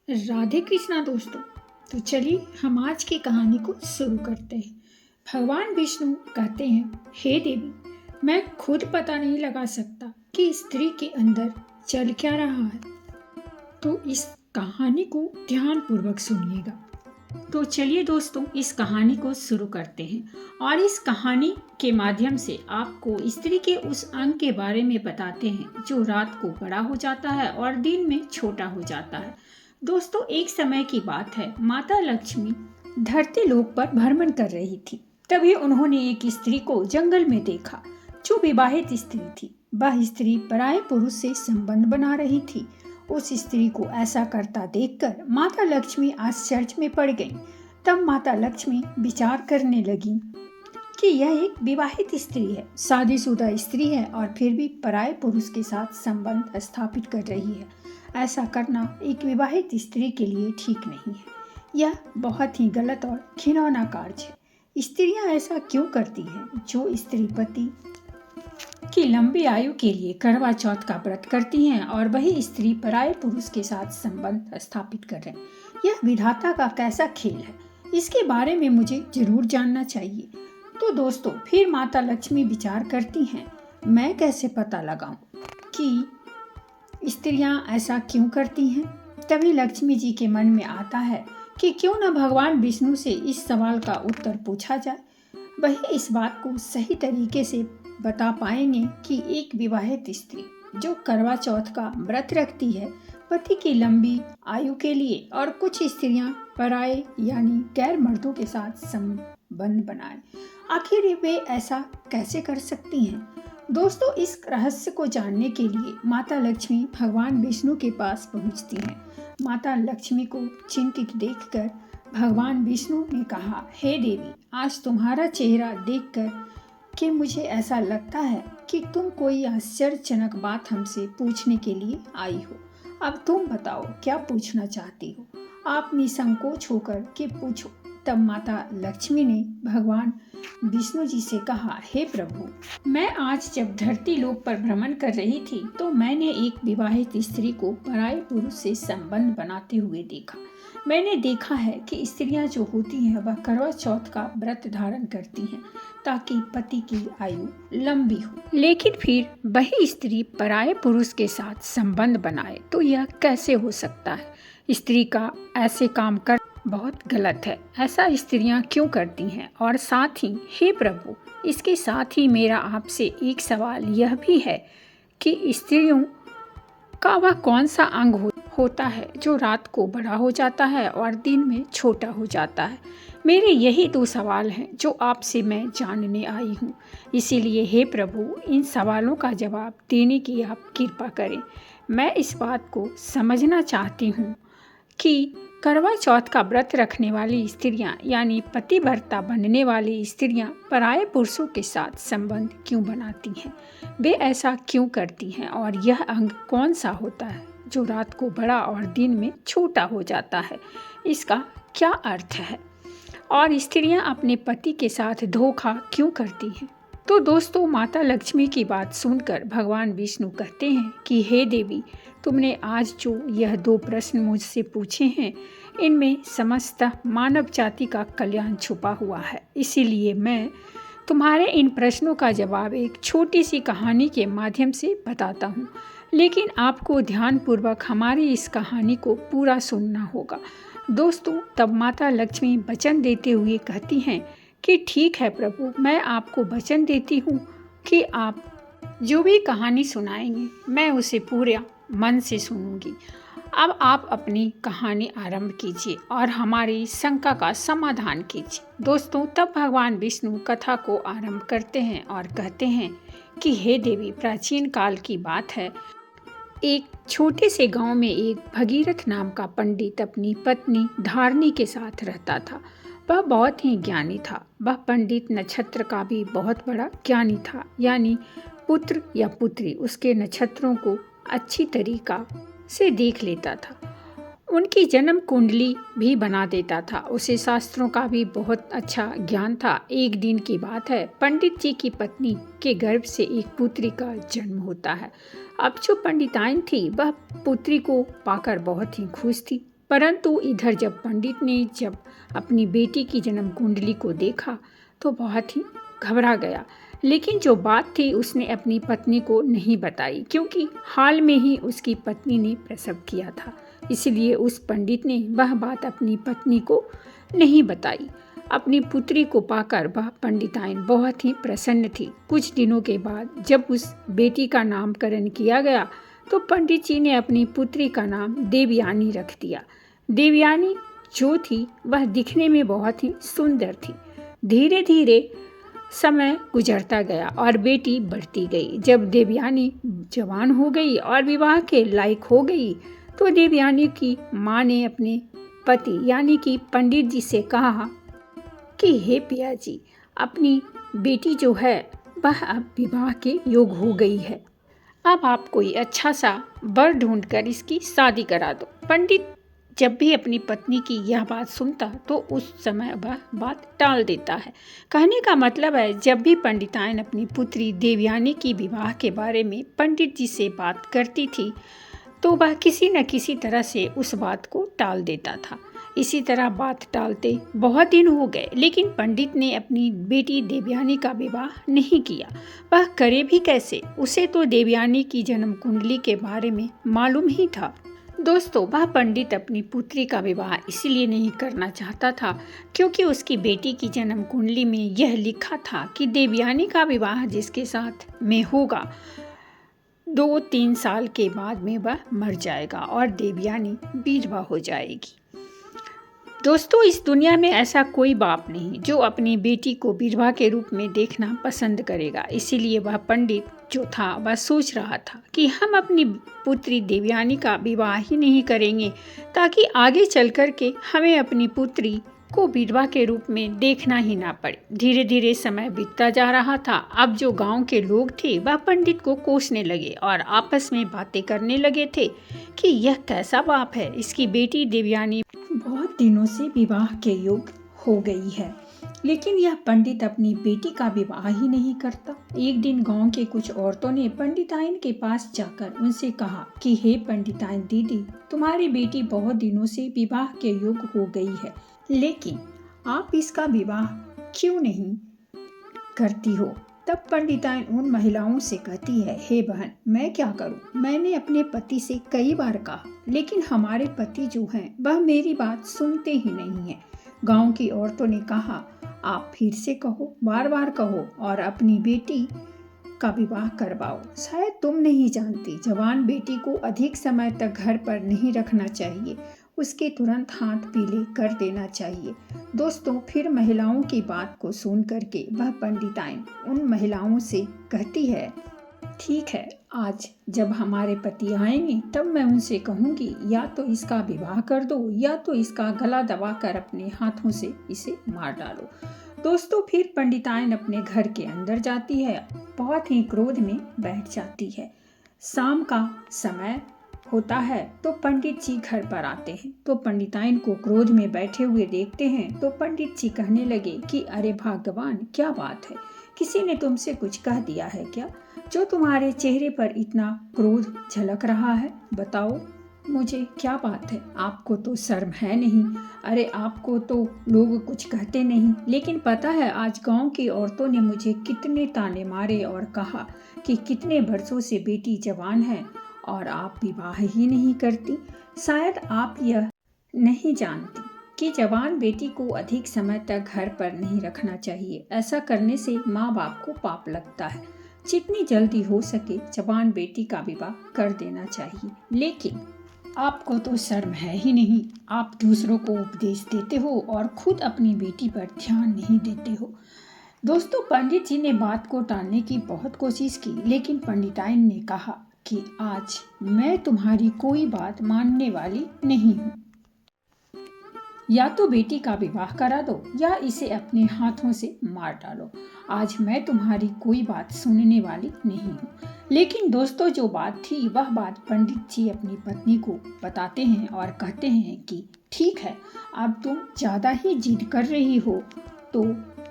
राधे कृष्णा दोस्तों। तो चलिए हम आज की कहानी को शुरू करते हैं। भगवान विष्णु कहते हैं, हे देवी, मैं खुद पता नहीं लगा सकता कि स्त्री के अंदर चल क्या रहा है। तो इस कहानी को ध्यानपूर्वक सुनिएगा। तो चलिए दोस्तों, इस कहानी को शुरू करते हैं और इस कहानी के माध्यम से आपको स्त्री के उस अंग के बारे में बताते हैं जो रात को बड़ा हो जाता है और दिन में छोटा हो जाता है। दोस्तों, एक समय की बात है, माता लक्ष्मी धरती लोक पर भ्रमण कर रही थी। तभी उन्होंने एक स्त्री को जंगल में देखा जो विवाहित स्त्री थी। वह स्त्री पराये पुरुष से संबंध बना रही थी। उस स्त्री को ऐसा करता देखकर माता लक्ष्मी आश्चर्य में पड़ गईं। तब माता लक्ष्मी विचार करने लगी कि यह एक विवाहित स्त्री है, शादीशुदा स्त्री है और फिर भी पराये पुरुष के साथ संबंध स्थापित कर रही है। ऐसा करना एक विवाहित स्त्री के लिए ठीक नहीं है। यह बहुत ही गलत और घिनौना कार्य है। स्त्रियां ऐसा क्यों करती हैं? जो स्त्री पति की लंबी आयु के लिए करवा चौथ का व्रत करती हैं और वही स्त्री पराये पुरुष के साथ संबंध स्थापित कर रहे हैं, यह विधाता का कैसा खेल है? इसके बारे में मुझे जरूर जानना चाहिए। तो दोस्तों, फिर माता लक्ष्मी विचार करती हैं, मैं कैसे पता लगाऊं कि स्त्रियां ऐसा क्यों करती हैं? तभी लक्ष्मी जी के मन में आता है कि क्यों न भगवान विष्णु से इस सवाल का उत्तर पूछा जाए। वही इस बात को सही तरीके से बता पाएंगे कि एक विवाहित स्त्री जो करवा चौथ का व्रत रखती है पति की लंबी आयु के लिए, और कुछ स्त्रियां पराये यानी गैर मर्दों के साथ संबंध बनाए, आखिर वे ऐसा कैसे कर सकती हैं? दोस्तों, इस रहस्य को जानने के लिए माता लक्ष्मी भगवान विष्णु के पास पहुंचती हैं। माता लक्ष्मी को चिंतित देखकर भगवान विष्णु ने कहा, हे देवी, आज तुम्हारा चेहरा देखकर कि मुझे ऐसा लगता है कि तुम कोई आश्चर्यजनक बात हमसे पूछने के लिए आई हो। अब तुम बताओ, क्या पूछना चाहती हो? आप निसंकोच होकर के पूछो। तब माता लक्ष्मी ने भगवान विष्णु जी से कहा, हे प्रभु, मैं आज जब धरती लोक पर भ्रमण कर रही थी तो मैंने एक विवाहित स्त्री को पराये पुरुष से संबंध बनाते हुए देखा। मैंने देखा है कि स्त्रियां जो होती हैं वह करवा चौथ का व्रत धारण करती हैं ताकि पति की आयु लंबी हो, लेकिन फिर वही स्त्री पराये पुरुष के साथ संबंध बनाए तो यह कैसे हो सकता है? स्त्री का ऐसे काम कर बहुत गलत है। ऐसा स्त्रियां क्यों करती हैं? और साथ ही, हे प्रभु, इसके साथ ही मेरा आपसे एक सवाल यह भी है कि स्त्रियों का वह कौन सा अंग होता है जो रात को बड़ा हो जाता है और दिन में छोटा हो जाता है? मेरे यही दो सवाल हैं जो आपसे मैं जानने आई हूँ। इसीलिए हे प्रभु, इन सवालों का जवाब देने की आप कृपा करें। मैं इस बात को समझना चाहती हूँ कि करवा चौथ का व्रत रखने वाली स्त्रियां यानी पतिव्रता बनने वाली स्त्रियां पराये पुरुषों के साथ संबंध क्यों बनाती हैं? वे ऐसा क्यों करती हैं? और यह अंग कौन सा होता है जो रात को बड़ा और दिन में छोटा हो जाता है? इसका क्या अर्थ है? और स्त्रियां अपने पति के साथ धोखा क्यों करती हैं? तो दोस्तों, माता लक्ष्मी की बात सुनकर भगवान विष्णु कहते हैं कि हे देवी, तुमने आज जो यह दो प्रश्न मुझसे पूछे हैं, इनमें समस्त मानव जाति का कल्याण छुपा हुआ है। इसीलिए मैं तुम्हारे इन प्रश्नों का जवाब एक छोटी सी कहानी के माध्यम से बताता हूँ, लेकिन आपको ध्यानपूर्वक हमारी इस कहानी को पूरा सुनना होगा। दोस्तों, तब माता लक्ष्मी वचन देते हुए कहती हैं कि ठीक है प्रभु, मैं आपको वचन देती हूँ कि आप जो भी कहानी सुनाएंगे मैं उसे पूरे मन से सुनूंगी। अब आप अपनी कहानी आरंभ कीजिए और हमारी शंका का समाधान कीजिए। दोस्तों, तब भगवान विष्णु कथा को आरंभ करते हैं और कहते हैं कि हे देवी, प्राचीन काल की बात है, एक छोटे से गांव में एक भगीरथ नाम का पंडित अपनी पत्नी धारणी के साथ रहता था। वह बहुत ही ज्ञानी था। वह पंडित नक्षत्र का भी बहुत बड़ा ज्ञानी था, यानी पुत्र या पुत्री उसके नक्षत्रों को अच्छी तरीका से देख लेता था। उनकी जन्म कुंडली भी बना देता था। उसे शास्त्रों का भी बहुत अच्छा ज्ञान था। एक दिन की बात है, पंडित जी की पत्नी के गर्भ से एक पुत्री का जन्म होता है। अब जो पंडिताइन थी वह पुत्री को पाकर बहुत ही खुश थी। परंतु इधर जब पंडित ने जब अपनी बेटी की जन्म कुंडली को देखा तो बहुत ही घबरा गया। लेकिन जो बात थी उसने अपनी पत्नी को नहीं बताई, क्योंकि हाल में ही उसकी पत्नी ने प्रसव किया था। इसलिए उस पंडित ने वह बात अपनी पत्नी को नहीं बताई। अपनी पुत्री को पाकर वह पंडिताइन बहुत ही प्रसन्न थी। कुछ दिनों के बाद जब उस बेटी का नामकरण किया गया तो पंडित जी ने अपनी पुत्री का नाम देवयानी रख दिया। देवयानी जो थी वह दिखने में बहुत ही सुंदर थी। धीरे धीरे समय गुजरता गया और बेटी बढ़ती गई। जब देवयानी जवान हो गई और विवाह के लायक हो गई तो देवयानी की माँ ने अपने पति यानी कि पंडित जी से कहा कि हे पिया जी, अपनी बेटी जो है वह अब विवाह के योग हो गई है। अब आप कोई अच्छा सा वर ढूंढकर इसकी शादी करा दो। पंडित जब भी अपनी पत्नी की यह बात सुनता तो उस समय वह बात टाल देता है। कहने का मतलब है, जब भी पंडिताइन अपनी पुत्री देवयानी की विवाह के बारे में पंडित जी से बात करती थी तो वह किसी न किसी तरह से उस बात को टाल देता था। इसी तरह बात टालते बहुत दिन हो गए, लेकिन पंडित ने अपनी बेटी देवयानी का विवाह नहीं किया। वह करे भी कैसे? उसे तो देवयानी की जन्म कुंडली के बारे में मालूम ही था। दोस्तों, वह पंडित अपनी पुत्री का विवाह इसलिए नहीं करना चाहता था क्योंकि उसकी बेटी की जन्म कुंडली में यह लिखा था कि देवयानी का विवाह जिसके साथ में होगा 2-3 साल के बाद में वह मर जाएगा और देवयानी विधवा हो जाएगी। दोस्तों, इस दुनिया में ऐसा कोई बाप नहीं जो अपनी बेटी को विधवा के रूप में देखना पसंद करेगा। इसीलिए वह पंडित जो था वह सोच रहा था कि हम अपनी पुत्री देवयानी का विवाह ही नहीं करेंगे ताकि आगे चल कर के हमें अपनी पुत्री को विधवा के रूप में देखना ही ना पड़े। धीरे धीरे समय बीतता जा रहा था। अब जो गांव के लोग थे वह पंडित को कोसने लगे और आपस में बातें करने लगे थे कि यह कैसा बाप है, इसकी बेटी देवयानी बहुत दिनों से विवाह के योग हो गई है, लेकिन यह पंडित अपनी बेटी का विवाह ही नहीं करता। एक दिन गांव के कुछ औरतों ने पंडिताइन के पास जाकर उनसे कहा कि हे पंडिताइन दीदी, तुम्हारी बेटी बहुत दिनों से विवाह के योग हो गई है, लेकिन आप इसका विवाह क्यों नहीं करती हो? तब पंडिताइन उन महिलाओं से कहती है, हे बहन, मैं क्या करूं? मैंने अपने पति से कई बार कहा, लेकिन हमारे पति जो हैं वह मेरी बात सुनते ही नहीं है। गांव की औरतों ने कहा, आप फिर से कहो, बार बार कहो और अपनी बेटी का विवाह करवाओ। शायद तुम नहीं जानती, जवान बेटी को अधिक समय तक घर पर नहीं रखना चाहिए, उसके तुरंत हाथ पीले कर देना चाहिए। दोस्तों, फिर महिलाओं की बात को सुन करके वह पंडिताइन उन महिलाओं से कहती है, ठीक है, आज जब हमारे पति आएंगे तब मैं उनसे कहूँगी या तो इसका विवाह कर दो या तो इसका गला दबाकर अपने हाथों से इसे मार डालो। दोस्तों, फिर पंडिताइन अपने घर के अंदर जाती है, बहुत ही क्रोध में बैठ जाती है। शाम का समय होता है तो पंडित जी घर पर आते हैं तो पंडिताइन को क्रोध में बैठे हुए देखते हैं तो पंडित जी कहने लगे कि अरे भगवान, क्या बात है, किसी ने तुमसे कुछ कह दिया है क्या, जो तुम्हारे चेहरे पर इतना क्रोध झलक रहा है? बताओ मुझे, क्या बात है? आपको तो शर्म है नहीं? अरे आपको तो लोग कुछ कहते नहीं, लेकिन पता है आज गांव की औरतों ने मुझे कितने ताने मारे और कहा कि कितने वर्षों से बेटी जवान है और आप विवाह ही नहीं करती। शायद आप यह नहीं जानती कि जवान बेटी को अधिक समय तक घर पर नहीं रखना चाहिए। ऐसा करने से माँ बाप को पाप लगता है। जितनी जल्दी हो सके जवान बेटी का विवाह कर देना चाहिए। लेकिन आपको तो शर्म है ही नहीं, आप दूसरों को उपदेश देते हो और खुद अपनी बेटी पर ध्यान नहीं देते हो। दोस्तों, पंडित जी ने बात को टालने की बहुत कोशिश की, लेकिन पंडिताइन ने कहा कि आज मैं तुम्हारी कोई बात मानने वाली नहीं हूँ। या तो बेटी का विवाह करा दो या इसे अपने हाथों से मार डालो। आज मैं तुम्हारी कोई बात सुनने वाली नहीं हूँ। लेकिन दोस्तों, जो बात थी वह बात पंडित जी अपनी पत्नी को बताते हैं और कहते हैं कि ठीक है, अब तुम ज़्यादा ही जिद कर रही हो तो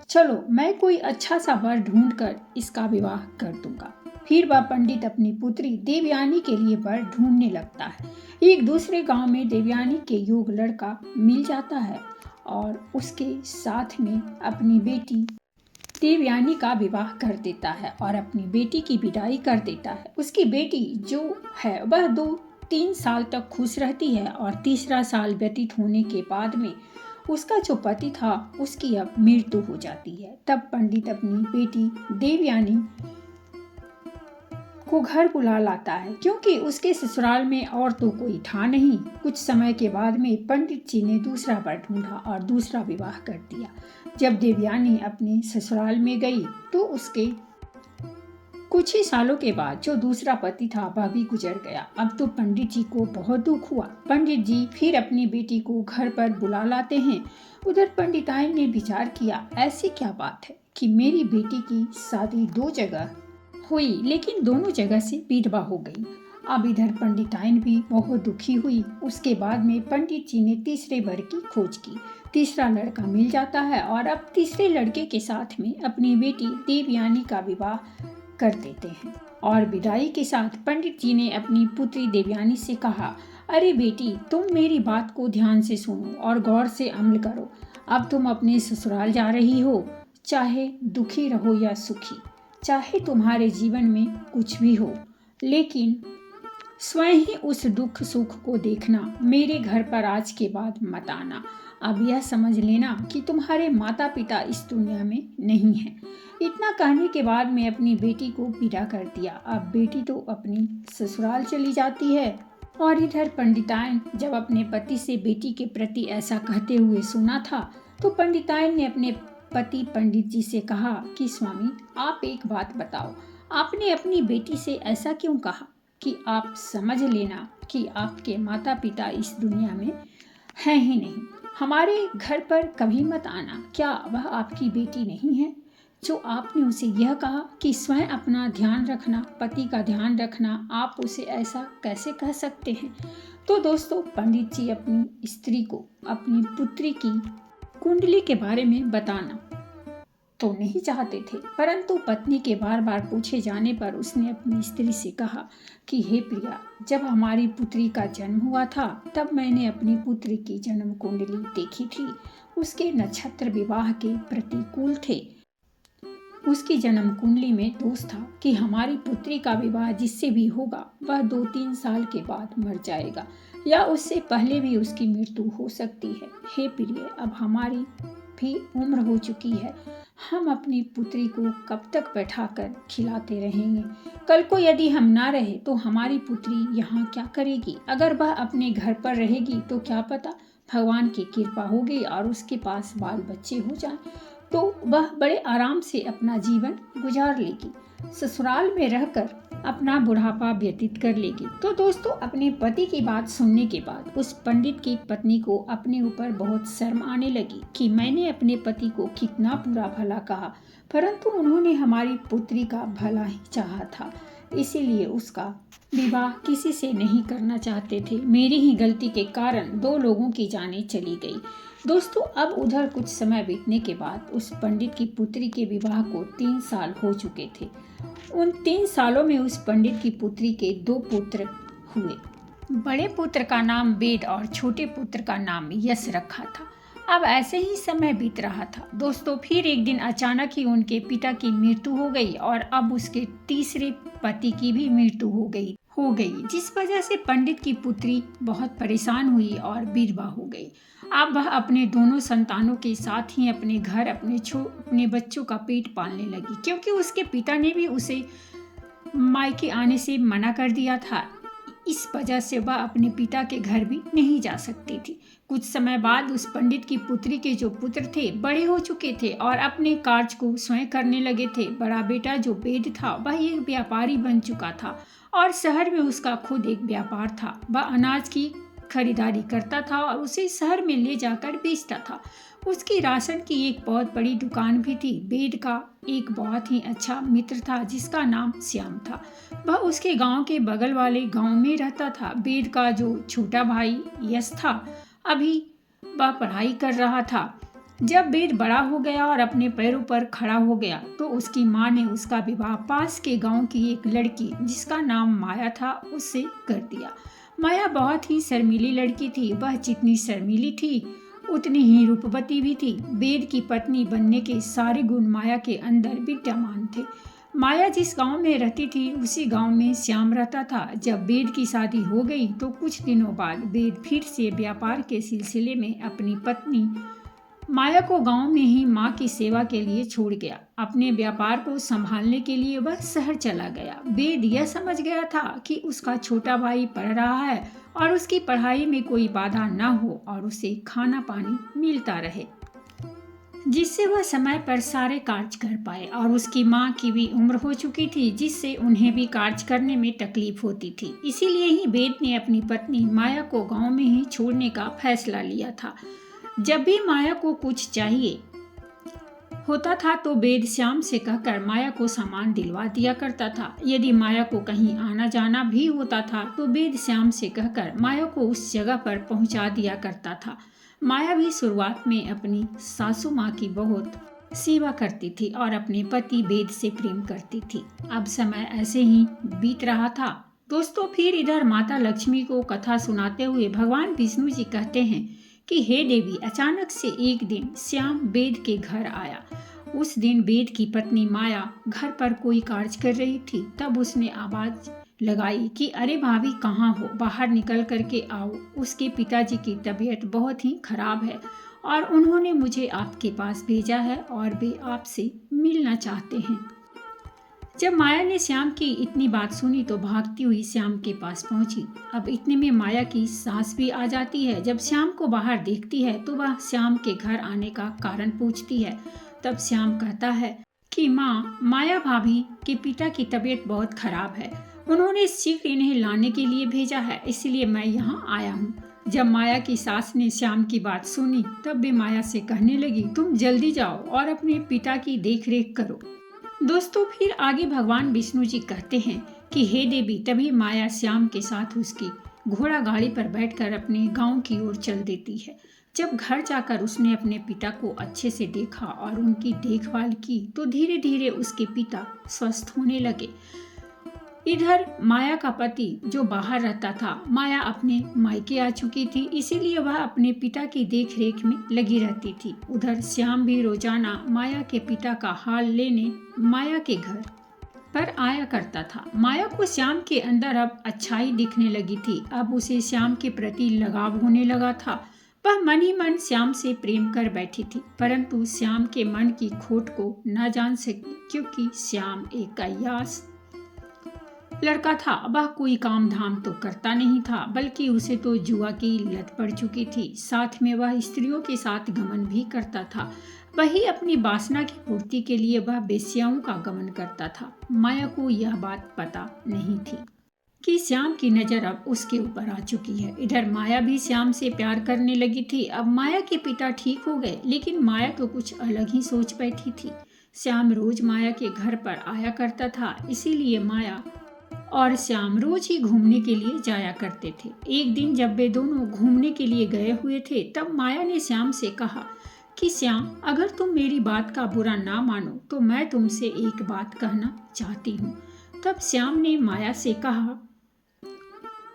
चलो मैं कोई अच्छा सा वर ढूंढ कर इसका विवाह कर दूंगा। फिर वह पंडित अपनी पुत्री देवयानी के लिए वर ढूंढने लगता है। एक दूसरे गांव में देवयानी के योग्य लड़का मिल जाता है और उसके साथ में अपनी बेटी देवयानी का विवाह कर देता है और अपनी बेटी की विदाई कर देता है। उसकी बेटी जो है वह 2-3 साल तक खुश रहती है और तीसरा साल व्यतीत होने के बाद में उसका जो पति था उसकी अब मृत्यु हो जाती है। तब पंडित अपनी बेटी देवयानी को घर बुला लाता है, क्योंकि उसके ससुराल में और तो कोई था नहीं। कुछ समय के बाद में पंडित जी ने दूसरा वर ढूंढा और दूसरा विवाह कर दिया। जब देवयानी अपने ससुराल में गई तो उसके कुछ ही सालों के बाद जो दूसरा पति था वह भी गुजर गया। अब तो पंडित जी को बहुत दुख हुआ। पंडित जी फिर अपनी बेटी को घर पर बुला लाते हैं। उधर पंडिताइन ने विचार किया, ऐसी क्या बात है कि मेरी बेटी की शादी 2 जगह हुई लेकिन दोनों जगह से विधवा हो गई। अब इधर पंडिताइन भी बहुत दुखी हुई। उसके बाद में पंडित जी ने तीसरे वर की खोज की। तीसरा लड़का मिल जाता है और अब तीसरे लड़के के साथ में अपनी बेटी देवयानी का विवाह कर देते हैं। और विदाई के साथ पंडित जी ने अपनी पुत्री देवयानी से कहा, अरे बेटी, तुम मेरी बात को ध्यान से सुनो और गौर से अमल करो। अब तुम अपने ससुराल जा रही हो, चाहे दुखी रहो या सुखी, चाहे तुम्हारे जीवन में कुछ भी हो, लेकिन स्वयं ही उस दुख सुख को देखना। मेरे घर पर आज के बाद मत आना। अब यह समझ लेना कि तुम्हारे माता पिता इस दुनिया में नहीं हैं। इतना कहने के बाद मैं अपनी बेटी को विदा कर दिया। अब बेटी तो अपनी ससुराल चली जाती है। और इधर पंडिताइन जब अपने पति से बेटी के प्रति ऐसा कहते हुए सुना था तो पंडिताइन ने अपने पति पंडित जी से कहा कि स्वामी, आप एक बात बताओ, आपने अपनी बेटी से ऐसा क्यों कहा कि आप समझ लेना कि आपके माता पिता इस दुनिया में हैं ही नहीं। हमारे घर पर कभी मत आना। क्या वह आपकी बेटी नहीं है जो आपने उसे यह कहा कि स्वयं अपना ध्यान रखना, पति का ध्यान रखना? आप उसे ऐसा कैसे कह सकते हैं? तो दोस्तों, पंडित जी अपनी स्त्री को अपनी पुत्री की कुंडली के बारे में बताना तो नहीं चाहते थे, परंतु पत्नी के बार बार पूछे जाने पर उसने अपनी स्त्री से कहा कि हे प्रिया, जब हमारी पुत्री का जन्म हुआ था तब मैंने अपनी पुत्री की जन्म कुंडली देखी थी। उसके नक्षत्र विवाह के प्रतिकूल थे। उसकी जन्म कुंडली में दोष था कि हमारी पुत्री का विवाह जिससे भी होगा वह 2-3 साल के बाद मर जाएगा या उससे पहले भी उसकी मृत्यु हो सकती है। हे प्रिय, अब हमारी भी उम्र हो चुकी है। हम अपनी पुत्री को कब तक बैठाकर खिलाते रहेंगे? कल को यदि हम ना रहे तो हमारी पुत्री यहाँ क्या करेगी? अगर वह अपने घर पर रहेगी तो क्या पता भगवान की कृपा होगी और उसके पास बाल बच्चे हो जाएं, तो वह बड़े आराम से अपना जीवन गुजार लेगी, ससुराल में रहकर अपना बुढ़ापा व्यतीत कर लेगी। तो दोस्तों, अपने पति की बात सुनने के बाद उस पंडित की पत्नी को अपने ऊपर बहुत शर्म आने लगी कि मैंने अपने पति को कितना बुरा भला कहा, परंतु उन्होंने हमारी पुत्री का भला ही चाहा था, इसीलिए उसका विवाह किसी से नहीं करना चाहते थे। मेरी ही गलती के कारण 2 लोगों की जानें चली गई। दोस्तों, अब उधर कुछ समय बीतने के बाद उस पंडित की पुत्री के विवाह को 3 साल हो चुके थे। उन 3 सालों में उस पंडित की पुत्री के 2 पुत्र हुए। बड़े पुत्र का नाम वेद और छोटे पुत्र का नाम यश रखा था। अब ऐसे ही समय बीत रहा था। दोस्तों, फिर एक दिन अचानक ही उनके पिता की मृत्यु हो गई और अब उसके तीसरे पति की भी मृत्यु हो गई, जिस वजह से पंडित की पुत्री बहुत परेशान हुई और विधवा हो गई। अब वह अपने दोनों संतानों के साथ ही अपने घर अपने बच्चों का पेट पालने लगी, क्योंकि उसके पिता ने भी उसे मायके आने से मना कर दिया था। इस वजह से वह अपने पिता के घर भी नहीं जा सकती थी। कुछ समय बाद उस पंडित की पुत्री के जो पुत्र थे बड़े हो चुके थे और अपने कार्य को स्वयं करने लगे थे। बड़ा बेटा जो वेद था वह एक व्यापारी बन चुका था और शहर में उसका खुद एक व्यापार था। वह अनाज की खरीदारी करता था और उसे शहर में ले जाकर बेचता था। उसकी राशन की एक बहुत बड़ी दुकान भी थी। वेद का एक बहुत ही अच्छा मित्र था जिसका नाम श्याम था। वह उसके गांव के बगल वाले गांव में रहता था। वेद का जो छोटा भाई यश था, अभी वह पढ़ाई कर रहा था। जब वेद बड़ा हो गया और अपने पैरों पर खड़ा हो गया तो उसकी माँ ने उसका विवाह पास के गांव की एक लड़की जिसका नाम माया था उससे कर दिया। माया बहुत ही शर्मीली लड़की थी। वह जितनी शर्मीली थी उतनी ही रूपवती भी थी। वेद की पत्नी बनने के सारे गुण माया के अंदर विद्यमान थे। माया जिस गांव में रहती थी उसी गांव में श्याम रहता था। जब वेद की शादी हो गई तो कुछ दिनों बाद वेद फिर से व्यापार के सिलसिले में अपनी पत्नी माया को गांव में ही माँ की सेवा के लिए छोड़ गया। अपने व्यापार को संभालने के लिए वह शहर चला गया। वेद यह समझ गया था कि उसका छोटा भाई पढ़ रहा है और उसकी पढ़ाई में कोई बाधा न हो और उसे खाना पानी मिलता रहे जिससे वह समय पर सारे कार्य कर पाए। और उसकी माँ की भी उम्र हो चुकी थी जिससे उन्हें भी कार्य करने में तकलीफ होती थी। इसीलिए ही वेद ने अपनी पत्नी माया को गांव में ही छोड़ने का फैसला लिया था। जब भी माया को कुछ चाहिए होता था तो वेद श्याम से कहकर माया को सामान दिलवा दिया करता था। यदि माया को कहीं आना जाना भी होता था तो वेद श्याम से कहकर माया को उस जगह पर पहुंचा दिया करता था। माया भी शुरुआत में अपनी सासू माँ की बहुत सेवा करती थी और अपने पति वेद से प्रेम करती थी। अब समय ऐसे ही बीत रहा था। दोस्तों, फिर इधर माता लक्ष्मी को कथा सुनाते हुए भगवान विष्णु जी कहते हैं कि हे देवी, अचानक से एक दिन श्याम वेद के घर आया। उस दिन वेद की पत्नी माया घर पर कोई कार्य कर रही थी। तब उसने आवाज लगाई कि अरे भाभी, कहाँ हो? बाहर निकल करके आओ। उसके पिताजी की तबीयत बहुत ही खराब है और उन्होंने मुझे आपके पास भेजा है और वे आपसे मिलना चाहते हैं। जब माया ने श्याम की इतनी बात सुनी तो भागती हुई श्याम के पास पहुंची। अब इतने में माया की सास भी आ जाती है। जब श्याम को बाहर देखती है तो वह श्याम के घर आने का कारण पूछती है। तब श्याम कहता है कि माँ, माया भाभी के पिता की तबीयत बहुत खराब है। उन्होंने शीघ्र इन्हें लाने के लिए भेजा है, इसलिए मैं यहाँ आया हूँ। जब माया की सास ने श्याम की बात सुनी तब वे माया से कहने लगी, तुम जल्दी जाओ और अपने पिता की देखरेख करो। दोस्तों, फिर आगे भगवान विष्णु जी कहते हैं कि हे देवी, तभी माया श्याम के साथ उसकी घोड़ा गाड़ी पर बैठकर अपने गांव की ओर चल देती है। जब घर जाकर उसने अपने पिता को अच्छे से देखा और उनकी देखभाल की तो धीरे धीरे उसके पिता स्वस्थ होने लगे। इधर माया का पति जो बाहर रहता था, माया अपने मायके आ चुकी थी, इसीलिए वह अपने पिता की देखरेख में लगी रहती थी। उधर श्याम भी रोजाना माया के पिता का हाल लेने माया के घर पर आया करता था। माया को श्याम के अंदर अब अच्छाई दिखने लगी थी। अब उसे श्याम के प्रति लगाव होने लगा था। वह मन ही मन श्याम से प्रेम कर बैठी थी, परंतु श्याम के मन की खोट को न जान सकी, क्योंकि श्याम एक अय्यास लड़का था। वह कोई काम धाम तो करता नहीं था, बल्कि उसे तो जुआ की लत पड़ चुकी थी। साथ में वह स्त्रियों के साथ गमन भी करता था। वही अपनी वासना की पूर्ति के लिए वह वेश्याओं का गमन करता था। माया को यह बात पता नहीं थी कि श्याम की नजर अब उसके ऊपर आ चुकी है। इधर माया भी श्याम से प्यार करने लगी थी। अब माया के पिता ठीक हो गए, लेकिन माया तो कुछ अलग ही सोच बैठी थी। श्याम रोज माया के घर पर आया करता था, इसीलिए माया और श्याम रोज ही घूमने के लिए जाया करते थे। एक दिन जब वे दोनों घूमने के लिए गए हुए थे तब माया ने श्याम से कहा कि श्याम, अगर तुम मेरी बात का बुरा ना मानो तो मैं तुमसे एक बात कहना चाहती हूँ। तब श्याम ने माया से कहा,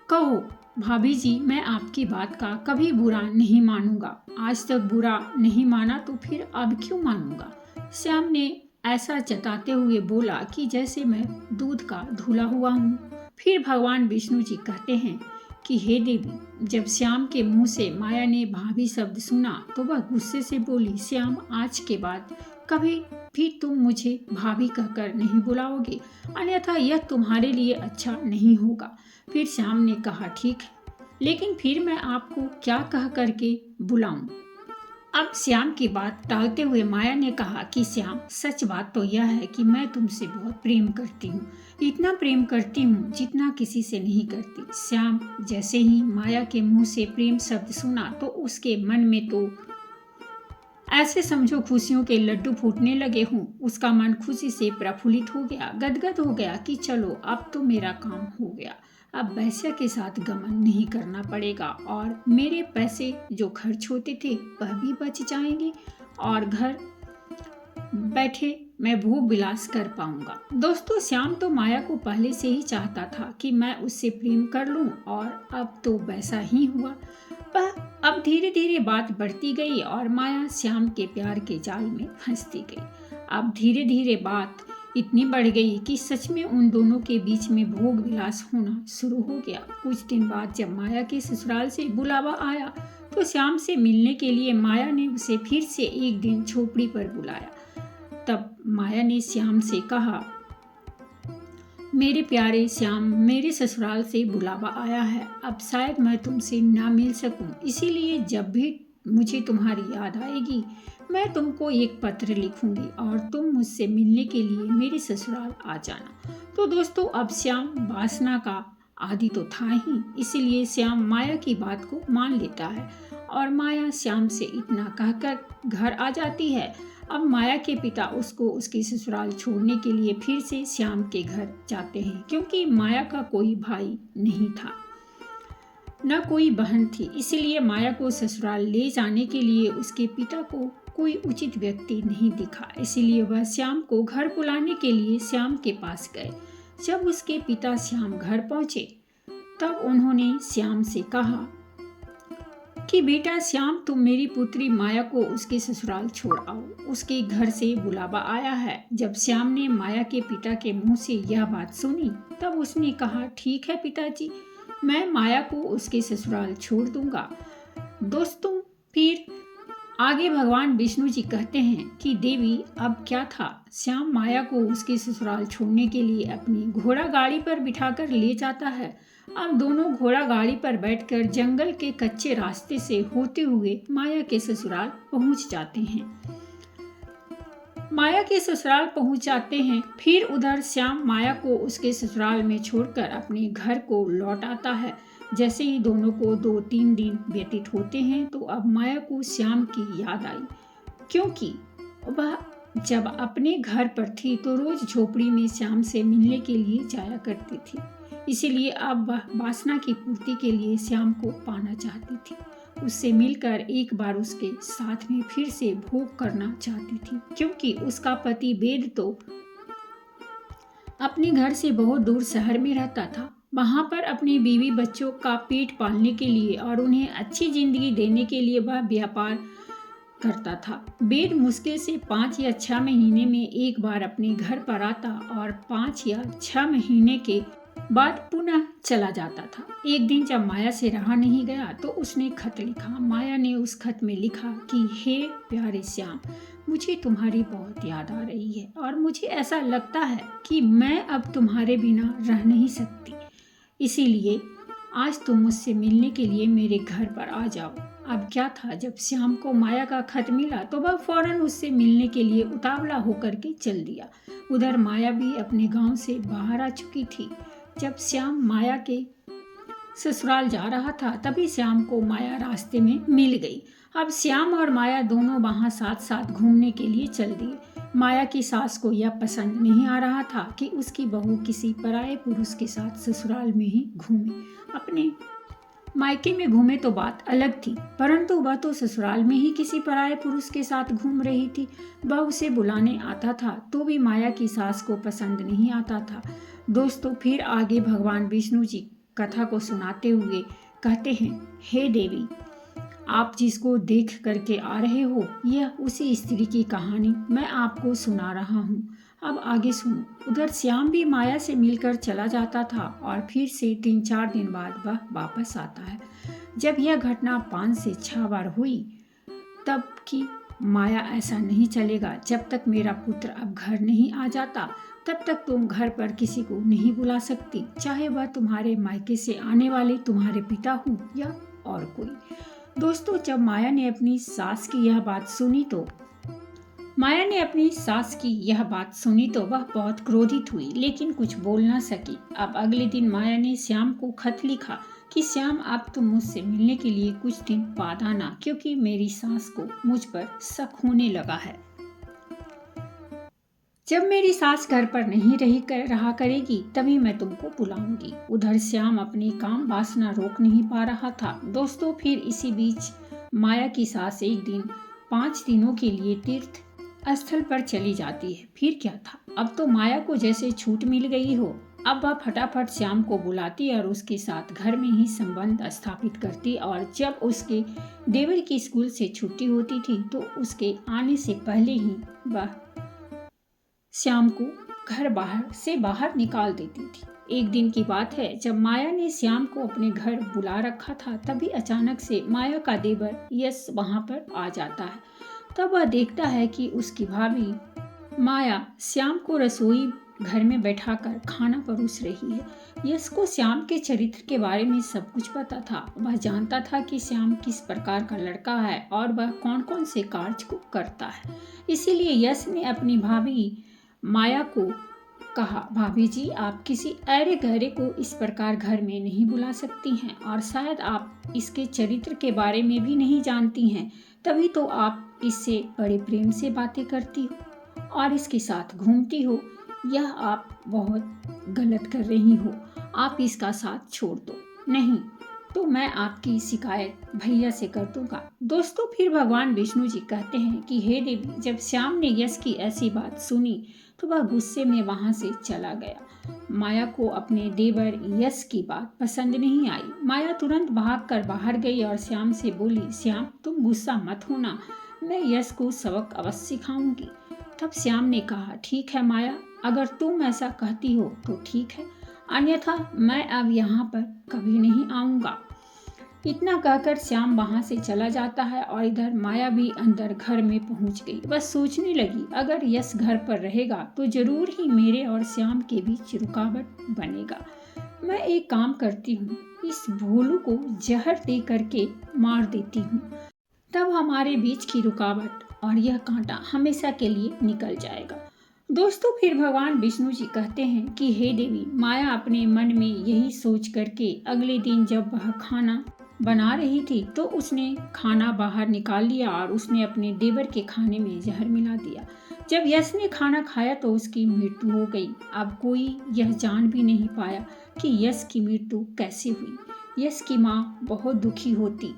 कहो भाभी जी, मैं आपकी बात का कभी बुरा नहीं मानूंगा। आज तक बुरा नहीं माना तो फिर अब क्यों मानूंगा? श्याम ने ऐसा जताते हुए बोला कि जैसे मैं दूध का धुला हुआ हूँ। फिर भगवान विष्णु जी कहते हैं कि हे देवी, जब श्याम के मुंह से माया ने भाभी शब्द सुना तो वह गुस्से से बोली, श्याम, आज के बाद कभी भी तुम मुझे भाभी कहकर नहीं बुलाओगे, अन्यथा यह तुम्हारे लिए अच्छा नहीं होगा। फिर श्याम ने कहा, ठीक है, लेकिन फिर मैं आपको क्या कह करके बुलाऊं? अब श्याम की बात टालते हुए माया ने कहा कि श्याम, सच बात तो यह है कि मैं तुमसे बहुत प्रेम करती हूँ। इतना प्रेम करती हूँ जितना किसी से नहीं करती। श्याम जैसे ही माया के मुंह से प्रेम शब्द सुना तो उसके मन में तो ऐसे समझो खुशियों के लड्डू फूटने लगे हों। उसका मन खुशी से प्रफुल्लित हो गया, गदगद हो गया कि चलो अब तो मेरा काम हो गया। अब वैश्या के साथ गमन नहीं करना पड़ेगा और मेरे पैसे जो खर्च होते थे वह भी बच जाएंगे और घर बैठे मैं भोग विलास कर पाऊंगा। दोस्तों, श्याम तो माया को पहले से ही चाहता था कि मैं उससे प्रेम कर लूं और अब तो वैसा ही हुआ। वह अब धीरे धीरे बात बढ़ती गई और माया श्याम के प्यार के जाल में फंसती गई। अब धीरे धीरे बात इतनी बढ़ गई कि सच में उन दोनों के बीच में भोग विलास होना शुरू हो गया। कुछ दिन बाद जब माया के ससुराल से बुलावा आया तो श्याम से मिलने के लिए माया ने उसे फिर से एक दिन झोपड़ी पर बुलाया। तब माया ने श्याम से कहा, मेरे प्यारे श्याम, मेरे ससुराल से बुलावा आया है। अब शायद मैं तुमसे ना मिल सकूं, इसीलिए जब भी मुझे तुम्हारी याद आएगी मैं तुमको एक पत्र लिखूंगी और तुम मुझसे मिलने के लिए मेरे ससुराल आ जाना। तो दोस्तों, अब श्याम वासना का आदि तो था ही, इसीलिए श्याम माया की बात को मान लेता है और माया श्याम से इतना कहकर घर आ जाती है। अब माया के पिता उसको उसके ससुराल छोड़ने के लिए फिर से श्याम के घर जाते हैं, क्योंकि माया का कोई भाई नहीं था न कोई बहन थी, इसलिए माया को ससुराल ले जाने के लिए उसके पिता को कोई उचित व्यक्ति नहीं दिखा। इसलिए वह श्याम को घर बुलाने के लिए श्याम के पास गए। जब उसके पिता श्याम घर पहुंचे तब उन्होंने श्याम से कहा कि बेटा श्याम, तुम मेरी पुत्री माया को उसके ससुराल छोड़ आओ, उसके घर से बुलावा आया है। जब श्याम ने माया के पिता के मुंह से यह बात सुनी तब उसने कहा, ठीक है पिताजी, मैं माया को उसके ससुराल छोड़ दूंगा। दोस्तों, फिर आगे भगवान विष्णु जी कहते हैं कि देवी अब क्या था, श्याम माया को उसके ससुराल छोड़ने के लिए अपनी घोड़ा गाड़ी पर बिठाकर ले जाता है। अब दोनों घोड़ा गाड़ी पर बैठकर जंगल के कच्चे रास्ते से होते हुए माया के ससुराल पहुंच जाते हैं। माया के ससुराल पहुंच जाते हैं। फिर उधर श्याम माया को उसके ससुराल में छोड़कर अपने घर को लौट आता है। जैसे ही दोनों को 2-3 दिन व्यतीत होते हैं तो अब माया को श्याम की याद आई, क्योंकि वह जब अपने घर पर थी तो रोज झोपड़ी में श्याम से मिलने के लिए जाया करती थी। इसीलिए अब वह वासना की पूर्ति के लिए श्याम को पाना चाहती थी। उससे मिलकर एक बार उसके साथ में फिर से भोग करना चाहती थी, क्योंकि उसका पति वेद तो अपने घर से बहुत दूर शहर में रहता था। वहां पर अपनी बीवी बच्चों का पेट पालने के लिए और उन्हें अच्छी जिंदगी देने के लिए वह व्यापार करता था। वेद मुश्किल से 5 या 6 महीने में एक बार अपने घर पर आता और 5 या 6 महीने के बाद पुनः चला जाता था। एक दिन जब माया से रहा नहीं गया तो उसने खत लिखा। माया ने उस खत में लिखा कि हे प्यारे श्याम, मुझे तुम्हारी बहुत याद आ रही है और मुझे ऐसा लगता है कि मैं अब तुम्हारे बिना रह नहीं सकती। इसीलिए आज तुम मुझसे मिलने के लिए मेरे घर पर आ जाओ। अब क्या था, जब श्याम को माया का खत मिला तो वह फौरन उससे मिलने के लिए उतावला होकर के चल दिया। उधर माया भी अपने गांव से बाहर आ चुकी थी। जब श्याम माया के ससुराल जा रहा था तभी श्याम को माया रास्ते में मिल गई। अब श्याम और माया दोनों वहां साथ साथ घूमने के लिए चल दिए। माया की सास को यह पसंद नहीं आ रहा था कि उसकी बहू किसी पराये पुरुष के साथ ससुराल में ही घूमे। अपने मायके में घूमे तो बात अलग थी, परंतु वह तो ससुराल में ही किसी पराये पुरुष के साथ घूम रही थी। वह उसे बुलाने आता था तो भी माया की सास को पसंद नहीं आता था। दोस्तों, फिर आगे भगवान विष्णु जी कथा को सुनाते हुए कहते हैं, हे देवी, आप जिसको देख करके आ रहे हो यह उसी स्त्री की कहानी मैं आपको सुना रहा हूँ। अब आगे सुनो। उधर श्याम भी माया से मिलकर चला जाता था और फिर से 3-4 दिन बाद वह वापस आता है। जब यह घटना 5 से 6 बार हुई तब कि माया ऐसा नहीं चलेगा, जब तक मेरा पुत्र अब घर नहीं आ जाता तब तक तुम घर पर किसी को नहीं बुला सकती, चाहे वह तुम्हारे मायके से आने वाले तुम्हारे पिता हो या और कोई। दोस्तों, जब माया ने अपनी सास की यह बात सुनी तो वह बहुत क्रोधित हुई, लेकिन कुछ बोल ना सकी। अब अगले दिन माया ने श्याम को खत लिखा कि श्याम, अब तुम मुझसे मिलने के लिए कुछ दिन बाद आना, क्योंकि मेरी सास को मुझ पर शक होने लगा है। जब मेरी सास घर पर नहीं रहा करेगी तभी मैं तुमको बुलाऊंगी। उधर श्याम अपनी काम वासना रोक नहीं पा रहा था। दोस्तों, फिर इसी बीच माया की सास एक दिन 5 दिनों के लिए तीर्थ स्थल पर चली जाती है। फिर क्या था, अब तो माया को जैसे छूट मिल गई हो। अब वह फटाफट श्याम को बुलाती और उसके साथ घर में ही संबंध स्थापित करती, और जब उसके देवर की स्कूल से छुट्टी होती थी तो उसके आने से पहले ही वह श्याम को घर से बाहर निकाल देती थी। एक दिन की बात है, जब माया ने श्याम को अपने घर बुला रखा था, तभी अचानक से माया का देवर यश वहां पर आ जाता है। तब वह देखता है कि उसकी भाभी माया श्याम को रसोई घर में बैठाकर खाना परोस रही है। यश को श्याम के चरित्र के बारे में सब कुछ पता था। वह जानता था कि श्याम किस प्रकार का लड़का है और वह कौन कौन से कार्य को करता है। इसीलिए यश ने अपनी भाभी माया को कहा, भाभी जी, आप किसी ऐरे गहरे को इस प्रकार घर में नहीं बुला सकती हैं, और शायद आप इसके चरित्र के बारे में भी नहीं जानती हैं, तभी तो आप इससे बड़े प्रेम से बातें करती हो और इसके साथ घूमती हो। यह आप बहुत गलत कर रही हो, आप इसका साथ छोड़ दो, नहीं तो मैं आपकी शिकायत भैया से कर दूंगा। दोस्तों, फिर भगवान विष्णु जी कहते हैं कि हे देवी, जब श्याम ने यश की ऐसी बात सुनी तो वह गुस्से में वहां से चला गया। माया को अपने देवर यश की बात पसंद नहीं आई। माया तुरंत भागकर बाहर गई और श्याम से बोली, श्याम, तुम गुस्सा मत होना, मैं यश को सबक अवश्य सिखाऊंगी। तब श्याम ने कहा, ठीक है माया, अगर तुम ऐसा कहती हो तो ठीक है, अन्यथा मैं अब यहाँ पर कभी नहीं आऊँगा। इतना कहकर श्याम वहां से चला जाता है और इधर माया भी अंदर घर में पहुंच गई। बस सोचने लगी, अगर यश घर पर रहेगा तो जरूर ही मेरे और श्याम के बीच रुकावट बनेगा। मैं एक काम करती हूँ, इस भोलू को जहर दे करके मार देती हूँ, तब हमारे बीच की रुकावट और यह कांटा हमेशा के लिए निकल जाएगा। दोस्तों, फिर भगवान विष्णु जी कहते हैं कि हे देवी, माया अपने मन में यही सोच करके अगले दिन जब वह खाना बना रही थी तो उसने खाना बाहर निकाल लिया और उसने अपने देवर के खाने में जहर मिला दिया। जब यश ने खाना खाया तो उसकी मृत्यु हो गई। अब कोई यह जान भी नहीं पाया कि यश की मृत्यु कैसे हुई। यश की माँ बहुत दुखी होती।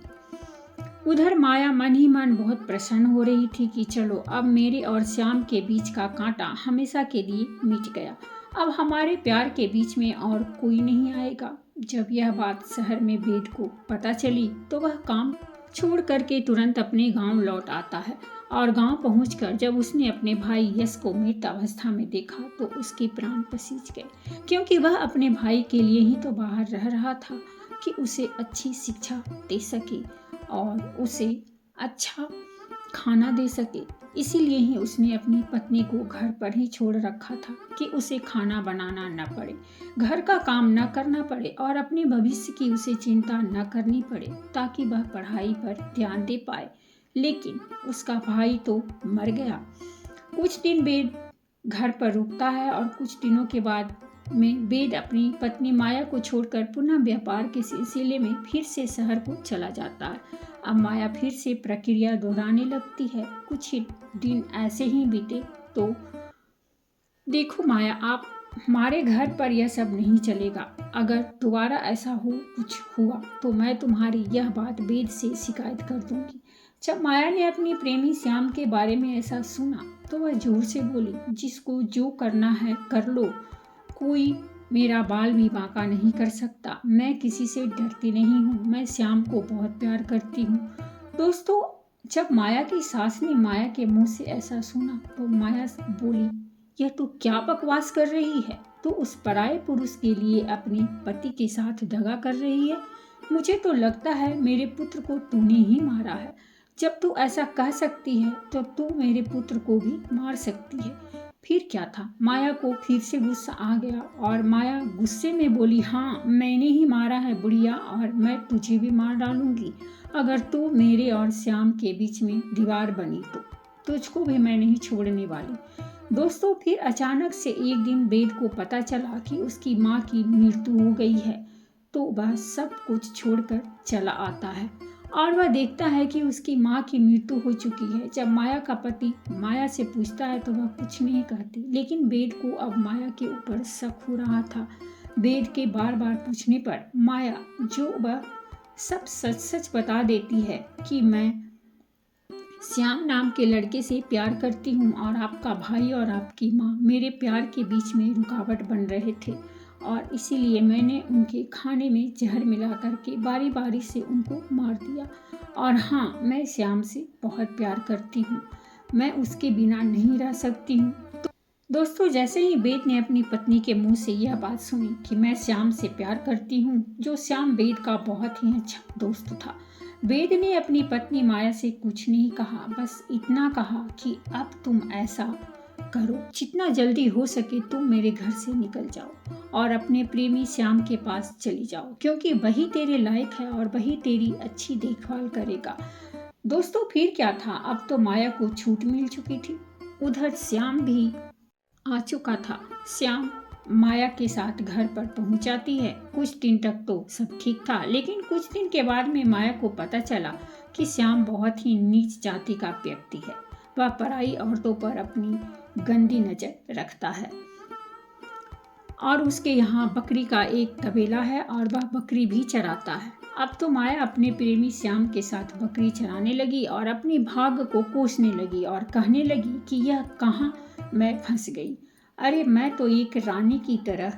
उधर माया मन ही मन बहुत प्रसन्न हो रही थी कि चलो, अब मेरे और श्याम के बीच का कांटा हमेशा के लिए मिट गया। अब हमारे प्यार के बीच में और कोई नहीं आएगा। जब यह बात शहर में वेद को पता चली तो वह काम छोड़ करके तुरंत अपने गांव लौट आता है, और गांव पहुंचकर जब उसने अपने भाई यश को मृत अवस्था में देखा तो उसके प्राण पसीज गए, क्योंकि वह अपने भाई के लिए ही तो बाहर रह रहा था कि उसे अच्छी शिक्षा दे सके और उसे अच्छा खाना दे सके। इसीलिए ही उसने अपनी पत्नी को घर पर ही छोड़ रखा था कि उसे खाना बनाना न पड़े, घर का काम न करना पड़े और अपने भविष्य की उसे चिंता न करनी पड़े, ताकि वह पढ़ाई पर ध्यान दे पाए। लेकिन उसका भाई तो मर गया। कुछ दिन वेद घर पर रुकता है और कुछ दिनों के बाद में वेद अपनी पत्नी माया को छोड़कर पुनः व्यापार के सिलसिले में फिर से शहर को चला जाता है। अब माया फिर से प्रक्रिया दोहराने लगती है। कुछ ही दिन ऐसे ही बीते तो देखो माया, आप हमारे घर पर यह सब नहीं चलेगा। अगर दोबारा ऐसा कुछ हुआ तो मैं तुम्हारी यह बात वेद से शिकायत कर दूंगी। जब माया ने अपनी प्रेमी श्याम के बारे में ऐसा सुना तो वह जोर से बोली, जिसको जो करना है कर लो, कोई मेरा बाल भी बांका नहीं कर सकता। मैं किसी से डरती नहीं हूँ, मैं श्याम को बहुत प्यार करती हूँ। दोस्तों, जब माया की सास ने माया के मुंह से ऐसा सुना तो माया बोली, यह तो क्या बकवास कर रही है? तो उस पराये पुरुष के लिए अपने पति के साथ दगा कर रही है। मुझे तो लगता है मेरे पुत्र को तूने ही मारा है। जब तू ऐसा कह सकती है तो तू मेरे पुत्र को भी मार सकती है। फिर क्या था, माया को फिर से गुस्सा आ गया और माया गुस्से में बोली, हाँ, मैंने ही मारा है बुढ़िया, और मैं तुझे भी मार डालूंगी। अगर तू मेरे और श्याम के बीच में दीवार बनी तो तुझको भी मैं नहीं छोड़ने वाली। दोस्तों, फिर अचानक से एक दिन वेद को पता चला कि उसकी माँ की मृत्यु हो गई है, तो वह सब कुछ छोड़कर चला आता है और वह देखता है कि उसकी माँ की मृत्यु हो चुकी है। जब माया का पति माया से पूछता है तो वह कुछ नहीं कहती, लेकिन वेद को अब माया के ऊपर शक हो रहा था। वेद के बार बार पूछने पर माया जो वह सब सच सच बता देती है कि मैं श्याम नाम के लड़के से प्यार करती हूँ और आपका भाई और आपकी माँ मेरे प्यार के बीच में रुकावट बन रहे थे और इसीलिए मैंने उनके खाने में जहर मिला करके बारी बारी से उनको मार दिया। और हाँ, मैं श्याम से बहुत प्यार करती हूँ, मैं उसके बिना नहीं रह सकती हूँ। तो दोस्तों, जैसे ही वेद ने अपनी पत्नी के मुंह से यह बात सुनी कि मैं श्याम से प्यार करती हूँ, जो श्याम वेद का बहुत ही अच्छा दोस्त था, वेद ने अपनी पत्नी माया से कुछ नहीं कहा, बस इतना कहा कि अब तुम ऐसा करो, जितना जल्दी हो सके तुम मेरे घर से निकल जाओ और अपने प्रेमी श्याम के पास चली जाओ, क्योंकि वही तेरे लायक है और वही तेरी अच्छी देखभाल करेगा। दोस्तों, फिर क्या था, अब तो माया को छूट मिल चुकी थी, उधर श्याम भी आ चुका था। श्याम माया के साथ घर पर पहुंच जाती है। कुछ दिन तक तो सब ठीक था, लेकिन कुछ दिन के बाद में माया को पता चला कि श्याम बहुत ही नीच जाति का व्यक्ति है। वह पराई औरतों पर अपनी गंदी नजर रखता है और उसके यहाँ बकरी का एक तबेला है और वह बकरी भी चराता है। अब तो माया अपने प्रेमी श्याम के साथ बकरी चराने लगी और अपनी भाग्य को कोसने लगी और कहने लगी कि यह कहाँ मैं फंस गई। अरे, मैं तो एक रानी की तरह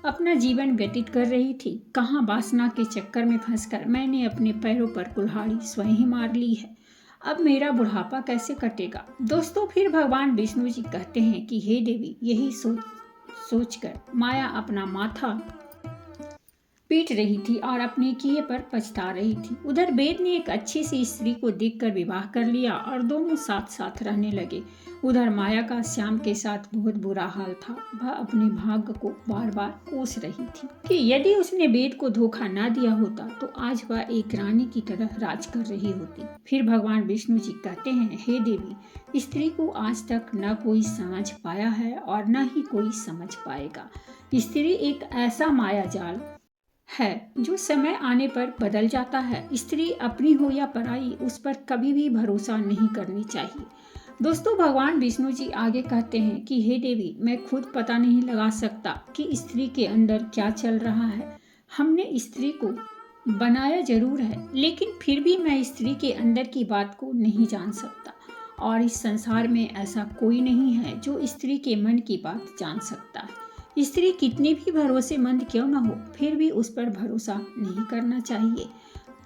अपना जीवन व्यतीत कर रही थी, कहाँ वासना के चक्कर में फंसकर मैंने अपने पैरों पर कुल्हाड़ी स्वयं ही मार ली है। अब मेरा बुढ़ापा कैसे कटेगा। दोस्तों, फिर भगवान विष्णु जी कहते हैं कि हे देवी, यही सोचकर माया अपना माथा पीट रही थी और अपने किए पर पछता रही थी। उधर वेद ने एक अच्छी सी स्त्री को देखकर विवाह कर लिया और दोनों साथ साथ रहने लगे। उधर माया का श्याम के साथ बहुत बुरा हाल था। वह अपने भाग्य को बार बार कोस रही थी कि यदि उसने वेद को धोखा ना दिया होता तो आज वह एक रानी की तरह राज कर रही होती। फिर भगवान विष्णु जी कहते हैं, हे देवी, स्त्री को आज तक न कोई समझ पाया है और न ही कोई समझ पाएगा। स्त्री एक ऐसा माया जाल है जो समय आने पर बदल जाता है। स्त्री अपनी हो या पराई, उस पर कभी भी भरोसा नहीं करनी चाहिए। दोस्तों, भगवान विष्णु जी आगे कहते हैं कि हे देवी, मैं खुद पता नहीं लगा सकता कि स्त्री के अंदर क्या चल रहा है। हमने स्त्री को बनाया जरूर है, लेकिन फिर भी मैं स्त्री के अंदर की बात को नहीं जान सकता और इस संसार में ऐसा कोई नहीं है जो स्त्री के मन की बात जान सकता है। स्त्री कितनी भी भरोसेमंद क्यों न हो, फिर भी उस पर भरोसा नहीं करना चाहिए।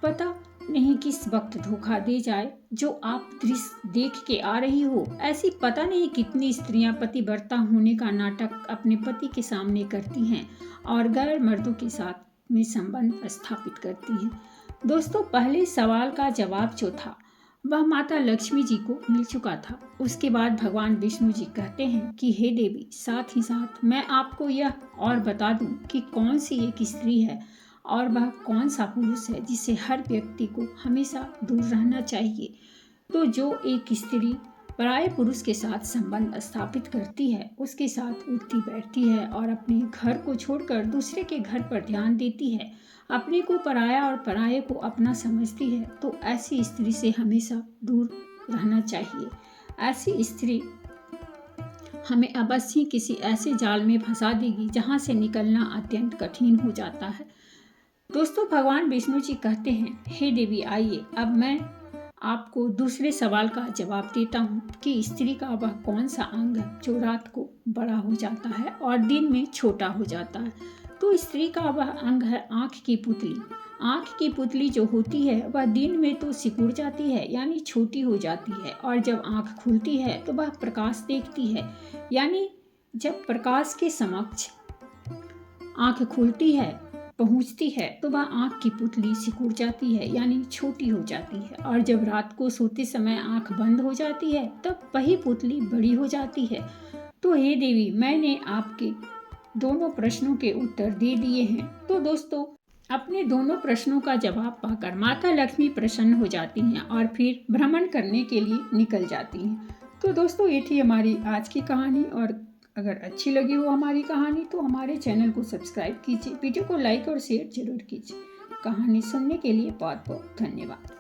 पता नहीं किस वक्त धोखा दे जाए। जो आप दृश्य देख के आ रही हो, ऐसी पता नहीं कितनी स्त्रियां पतिव्रता होने का नाटक अपने पति के सामने करती हैं और गैर मर्दों के साथ में संबंध स्थापित करती हैं। दोस्तों, पहले सवाल का जवाब जो था वह माता लक्ष्मी जी को मिल चुका था। उसके बाद भगवान विष्णु जी कहते हैं कि हे देवी, साथ ही साथ मैं आपको यह और बता दूं कि कौन सी एक स्त्री है और वह कौन सा पुरुष है जिसे हर व्यक्ति को हमेशा दूर रहना चाहिए। तो जो एक स्त्री पराये पुरुष के साथ संबंध स्थापित करती है, उसके साथ उठती बैठती है और अपने घर को छोड़कर दूसरे के घर पर ध्यान देती है, अपने को पराया और पराये को अपना समझती है, तो ऐसी स्त्री से हमेशा दूर रहना चाहिए। ऐसी स्त्री हमें अवश्य किसी ऐसे जाल में फंसा देगी जहां से निकलना अत्यंत कठिन हो जाता है। दोस्तों, भगवान विष्णु जी कहते हैं, हे देवी, आइए अब मैं आपको दूसरे सवाल का जवाब देता हूँ कि स्त्री का वह कौन सा अंग है जो रात को बड़ा हो जाता है और दिन में छोटा हो जाता है। तो स्त्री का वह अंग है आँख की पुतली। आँख की पुतली जो होती है वह दिन में तो सिकुड़ जाती है, यानी छोटी हो जाती है, और जब आँख खुलती है तो वह प्रकाश देखती है, यानी जब प्रकाश के समक्ष आँख खुलती है, पहुंचती है, तो वह आँख की पुतली सिकुड़ जाती है, यानी छोटी हो जाती है, और जब रात को सोते समय आँख बंद हो जाती है तब वही पुतली बड़ी हो जाती है। तो हे देवी, मैंने आपके दोनों प्रश्नों के उत्तर दे दिए हैं। तो दोस्तों, अपने दोनों प्रश्नों का जवाब पाकर माता लक्ष्मी प्रसन्न हो जाती हैं और फिर भ्रमण करने के लिए निकल जाती हैं। तो दोस्तों, ये थी हमारी आज की कहानी, और अगर अच्छी लगी हो हमारी कहानी तो हमारे चैनल को सब्सक्राइब कीजिए, वीडियो को लाइक और शेयर जरूर कीजिए। कहानी सुनने के लिए बहुत बहुत धन्यवाद।